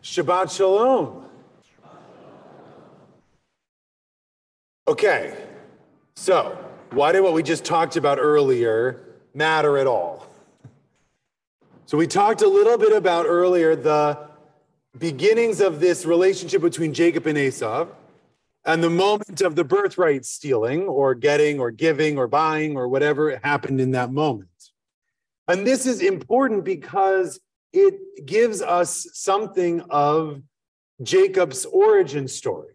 Shabbat Shalom. Okay, so why did what we just talked about earlier matter at all? So we talked a little bit about earlier the beginnings of this relationship between Jacob and Esau and the moment of the birthright stealing or getting or giving or buying or whatever happened in that moment. And this is important because it gives us something of Jacob's origin story,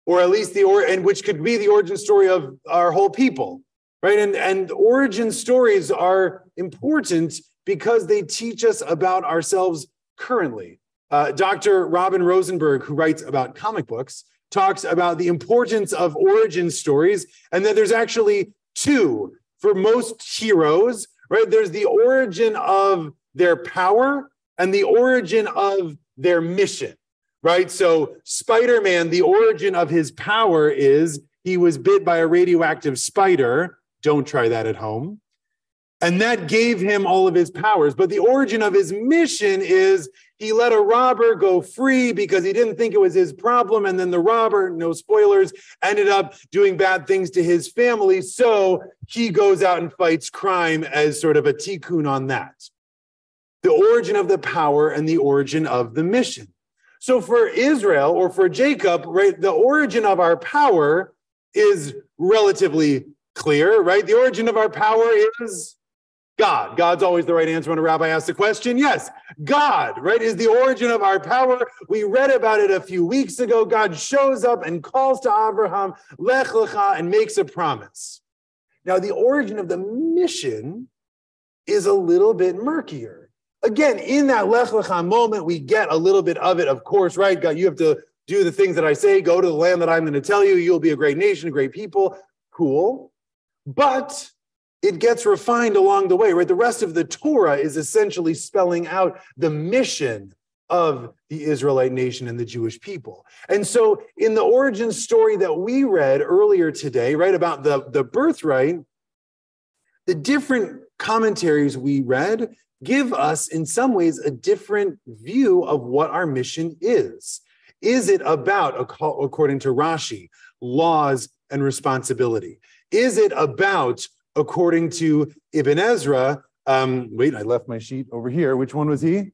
or at least and which could be the origin story of our whole people, right? And origin stories are important because they teach us about ourselves currently. Dr. Robin Rosenberg, who writes about comic books, talks about the importance of origin stories, and that there's actually two for most heroes, right? There's the origin of their power and the origin of their mission, right? So Spider-Man, the origin of his power is he was bit by a radioactive spider. Don't try that at home. And that gave him all of his powers. But the origin of his mission is he let a robber go free because he didn't think it was his problem. And then the robber, no spoilers, ended up doing bad things to his family. So he goes out and fights crime as sort of a tikkun on that. The origin of the power and the origin of the mission. So for Israel or for Jacob, right, the origin of our power is relatively clear, right? The origin of our power is God. God's always the right answer when a rabbi asks a question. Yes, God, right, is the origin of our power. We read about it a few weeks ago. God shows up and calls to Abraham, Lech Lecha, and makes a promise. Now, the origin of the mission is a little bit murkier. Again, in that Lech Lecha moment, we get a little bit of it, of course, right? God, you have to do the things that I say, go to the land that I'm going to tell you. You'll be a great nation, a great people. Cool. But it gets refined along the way, right? The rest of the Torah is essentially spelling out the mission of the Israelite nation and the Jewish people. And so in the origin story that we read earlier today, right, about the birthright, the different commentaries we read give us, in some ways, a different view of what our mission is. Is it about, according to Rashi, laws and responsibility? Is it about, according to Ibn Ezra, wait, I left my sheet over here. Which one was he?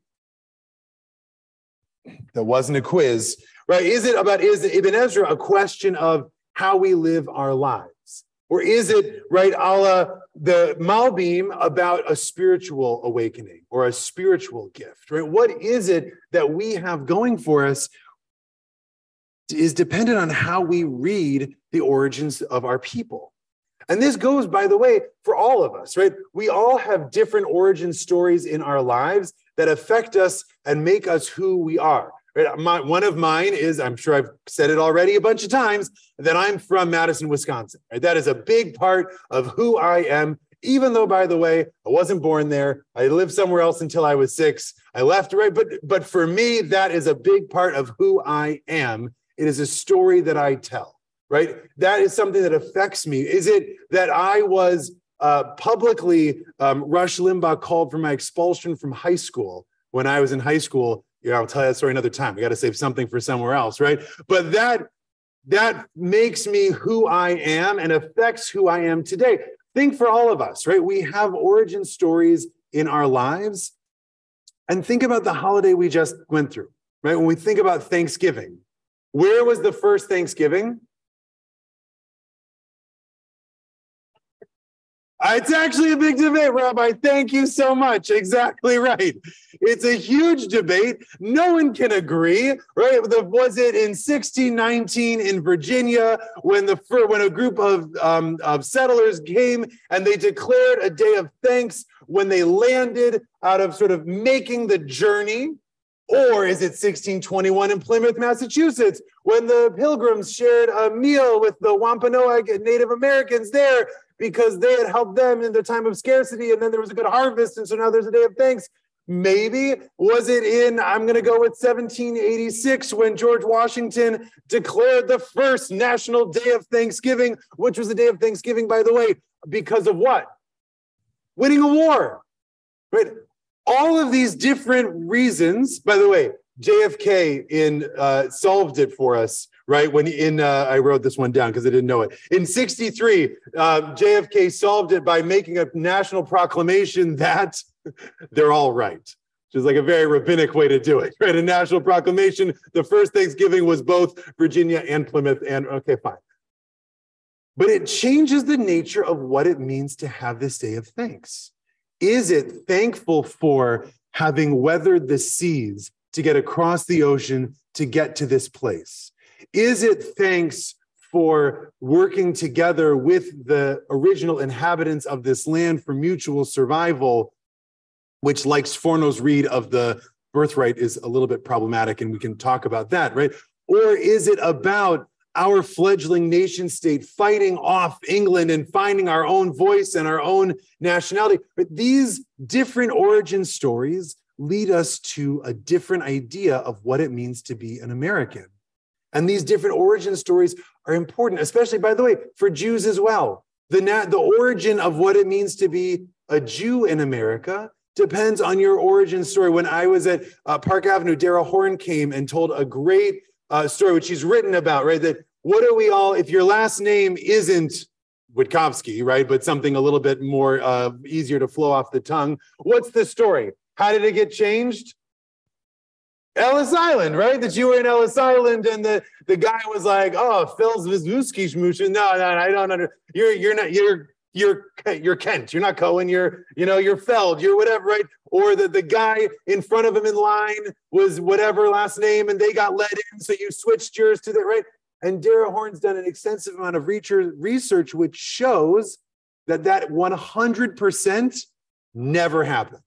That wasn't a quiz, right? Is Ibn Ezra a question of how we live our lives? Or is it, right, a la the Malbim, about a spiritual awakening or a spiritual gift, right? What is it that we have going for us is dependent on how we read the origins of our people. And this goes, by the way, for all of us, right? We all have different origin stories in our lives that affect us and make us who we are. Right? One of mine is, I'm sure I've said it already a bunch of times, that I'm from Madison, Wisconsin. Right? That is a big part of who I am, even though, by the way, I wasn't born there. I lived somewhere else until I was 6. I left, right? But for me, that is a big part of who I am. It is a story that I tell. Right? That is something that affects me. Is it that I was publicly, Rush Limbaugh called for my expulsion from high school when I was in high school? Yeah, I'll tell you that story another time. We got to save something for somewhere else, right? But that makes me who I am and affects who I am today. Think for all of us, right? We have origin stories in our lives. And think about the holiday we just went through, right? When we think about Thanksgiving, where was the first Thanksgiving? It's actually a big debate, Rabbi. Thank you so much. Exactly right. It's a huge debate. No one can agree, right? Was it in 1619 in Virginia when a group of settlers came and they declared a day of thanks when they landed out of sort of making the journey? Or is it 1621 in Plymouth, Massachusetts, when the Pilgrims shared a meal with the Wampanoag Native Americans there because they had helped them in their time of scarcity, and then there was a good harvest, and so now there's a day of thanks? Maybe. Was it in, I'm going to go with 1786, when George Washington declared the first National Day of Thanksgiving, which was the day of Thanksgiving, by the way, because of what? Winning a war, right? All of these different reasons, by the way, JFK solved it for us, right? I wrote this one down because I didn't know it. In 63, JFK solved it by making a national proclamation that they're all right, which is like a very rabbinic way to do it, right? A national proclamation. The first Thanksgiving was both Virginia and Plymouth, and okay, fine. But it changes the nature of what it means to have this day of thanks. Is it thankful for having weathered the seas to get across the ocean to get to this place? Is it thanks for working together with the original inhabitants of this land for mutual survival, which, like Sforno's read of the birthright, is a little bit problematic, and we can talk about that, right? Or is it about our fledgling nation state fighting off England and finding our own voice and our own nationality? But these different origin stories lead us to a different idea of what it means to be an American. And these different origin stories are important, especially, by the way, for Jews as well. The origin of what it means to be a Jew in America depends on your origin story. When I was at Park Avenue, Dara Horn came and told a great story, which he's written about, right? That what are we all, if your last name isn't Witkovsky, right, but something a little bit more easier to flow off the tongue, what's the story? How did it get changed? Ellis Island, right? That you were in Ellis Island, and the guy was like, "Oh, Phil's Vizmuski shmushin." No, I don't under. You're Kent. You're not Cohen. You're Feld. You're whatever, right? Or the guy in front of him in line was whatever last name, and they got let in, so you switched yours to the right. And Dara Horn's done an extensive amount of research, which shows that 100% never happened.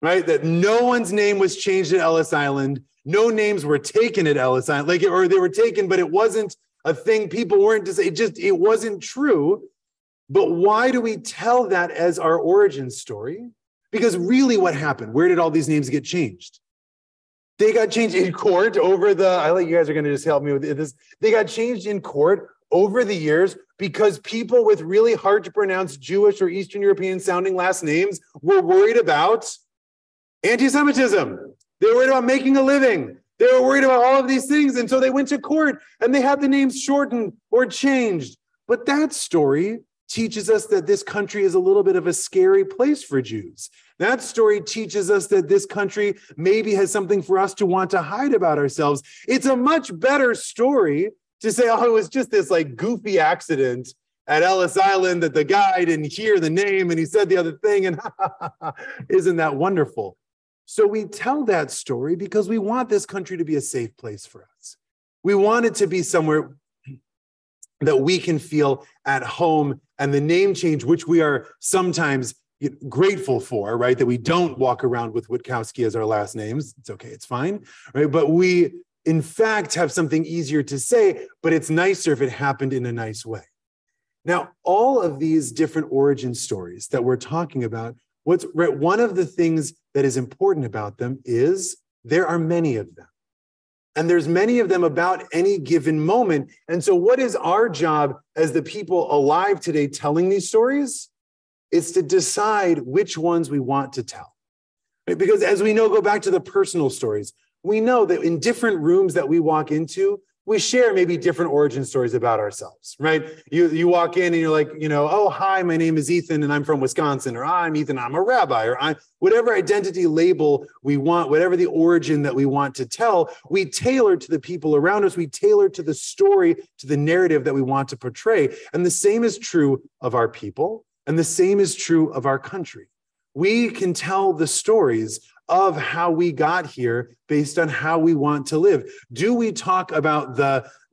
Right? That no one's name was changed at Ellis Island. No names were taken at Ellis Island, or they were taken, but it wasn't a thing. People weren't to say, it wasn't true. But why do we tell that as our origin story? Because really what happened? Where did all these names get changed? They got changed in court over I think you guys are going to just help me with this. They got changed in court over the years because people with really hard to pronounce Jewish or Eastern European sounding last names were worried about anti-Semitism. They were worried about making a living. They were worried about all of these things. And so they went to court and they had the names shortened or changed. But that story teaches us that this country is a little bit of a scary place for Jews. That story teaches us that this country maybe has something for us to want to hide about ourselves. It's a much better story to say, oh, it was just this like goofy accident at Ellis Island that the guy didn't hear the name and he said the other thing, and isn't that wonderful? So we tell that story because we want this country to be a safe place for us. We want it to be somewhere that we can feel at home, and the name change, which we are sometimes grateful for, right? That we don't walk around with Witkovsky as our last names. It's okay, it's fine, right? But we, in fact, have something easier to say, but it's nicer if it happened in a nice way. Now, all of these different origin stories that we're talking about, one of the things that is important about them is there are many of them. And there's many of them about any given moment. And so what is our job as the people alive today telling these stories? It's to decide which ones we want to tell. Right? Because as we know, go back to the personal stories, we know that in different rooms that we walk into, we share maybe different origin stories about ourselves, right? You walk in and you're like, oh, hi, my name is Ethan and I'm from Wisconsin, or I'm Ethan, I'm a rabbi, or I'm whatever identity label we want, whatever the origin that we want to tell, we tailor to the people around us, we tailor to the story, to the narrative that we want to portray. And the same is true of our people, and the same is true of our country. We can tell the stories of how we got here based on how we want to live. Do we talk about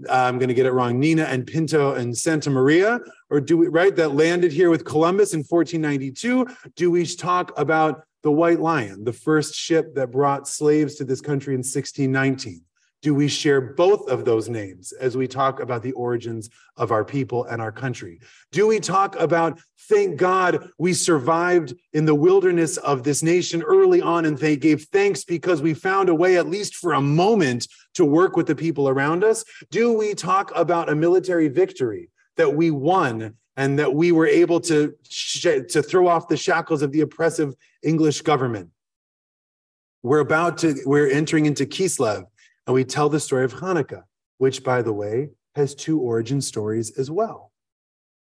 I'm going to get it wrong, Nina and Pinto and Santa Maria, or do we, right, that landed here with Columbus in 1492? Do we talk about the White Lion, the first ship that brought slaves to this country in 1619? Do we share both of those names as we talk about the origins of our people and our country? Do we talk about, thank God we survived in the wilderness of this nation early on, and they gave thanks because we found a way, at least for a moment, to work with the people around us? Do we talk about a military victory that we won and that we were able to throw off the shackles of the oppressive English government? We're entering into Kislev, and we tell the story of Hanukkah, which, by the way, has two origin stories as well.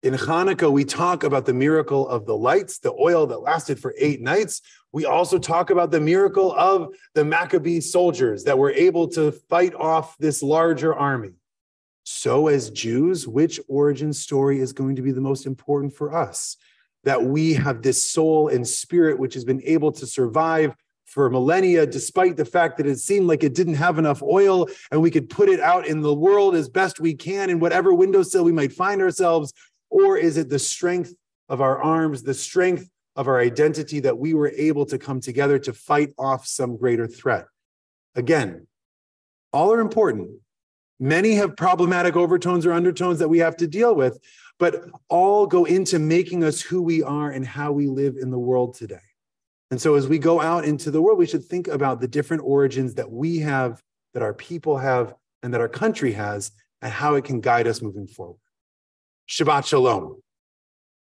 In Hanukkah, we talk about the miracle of the lights, the oil that lasted for 8 nights. We also talk about the miracle of the Maccabee soldiers that were able to fight off this larger army. So as Jews, which origin story is going to be the most important for us? That we have this soul and spirit which has been able to survive for millennia, despite the fact that it seemed like it didn't have enough oil, and we could put it out in the world as best we can in whatever windowsill we might find ourselves? Or is it the strength of our arms, the strength of our identity that we were able to come together to fight off some greater threat? Again, all are important. Many have problematic overtones or undertones that we have to deal with, but all go into making us who we are and how we live in the world today. And so as we go out into the world, we should think about the different origins that we have, that our people have, and that our country has, and how it can guide us moving forward. Shabbat Shalom.